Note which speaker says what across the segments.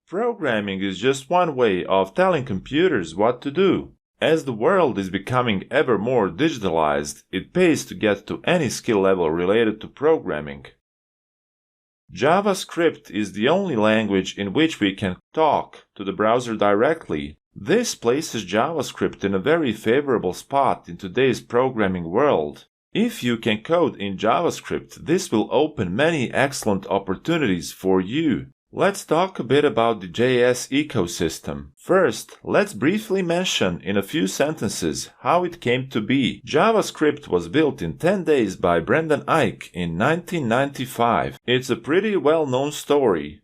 Speaker 1: Programming is just one way of telling computers what to do. As the world is becoming ever more digitalized, it pays to get to any skill level related to programming. JavaScript is the only language in which we can talk to the browser directly. This places JavaScript in a very favorable spot in today's programming world. If you can code in JavaScript, this will open many excellent opportunities for you. Let's talk a bit about the JS ecosystem. First, let's briefly mention in a few sentences how it came to be. JavaScript was built in 10 days by Brendan Eich in 1995. It's a pretty well-known story.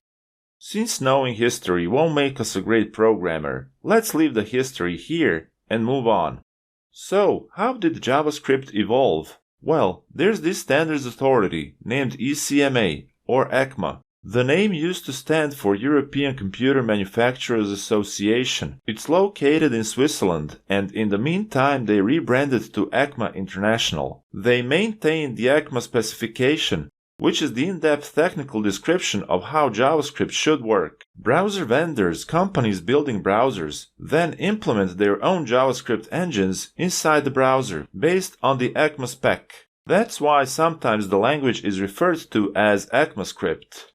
Speaker 1: Since knowing history won't make us a great programmer, let's leave the history here and move on. So, how did JavaScript evolve? Well, there's this standards authority named ECMA or ECMA. The name used to stand for European Computer Manufacturers Association. It's located in Switzerland, and in the meantime they rebranded to ECMA International. They maintain the ECMA specification, which is the in-depth technical description of how JavaScript should work. Browser vendors, companies building browsers, then implement their own JavaScript engines inside the browser, based on the ECMA spec. That's why sometimes the language is referred to as ECMAScript.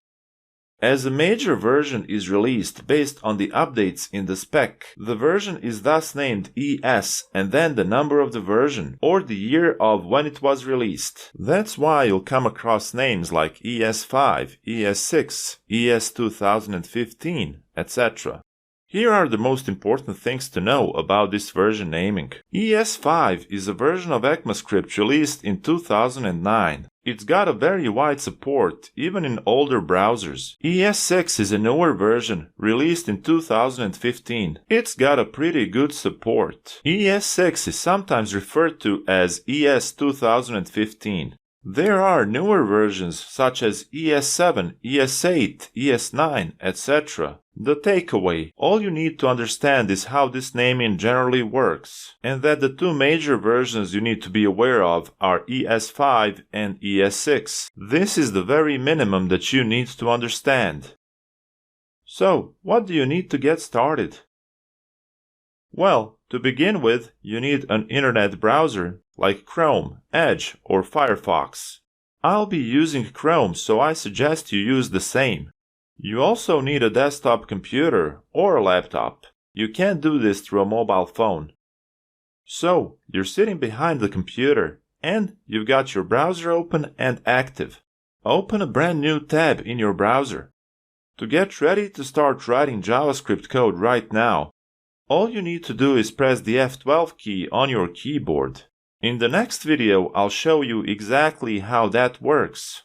Speaker 1: As a major version is released based on the updates in the spec, the version is thus named ES and then the number of the version, or the year of when it was released. That's why you'll come across names like ES5, ES6, ES 2015, etc. Here are the most important things to know about this version naming. ES5 is a version of ECMAScript released in 2009. It's got a very wide support, even in older browsers. ES6 is a newer version, released in 2015. It's got a pretty good support. ES6 is sometimes referred to as ES 2015. There are newer versions such as ES7, ES8, ES9, etc. The takeaway: all you need to understand is how this naming generally works, and that the two major versions you need to be aware of are ES5 and ES6. This is the very minimum that you need to understand. So, what do you need to get started? Well, to begin with, you need an internet browser like Chrome, Edge, or Firefox. I'll be using Chrome, so I suggest you use the same. You also need a desktop computer or a laptop. You can't do this through a mobile phone. So, you're sitting behind the computer, and you've got your browser open and active. Open a brand new tab in your browser. To get ready to start writing JavaScript code right now, all you need to do is press the F12 key on your keyboard. In the next video, I'll show you exactly how that works.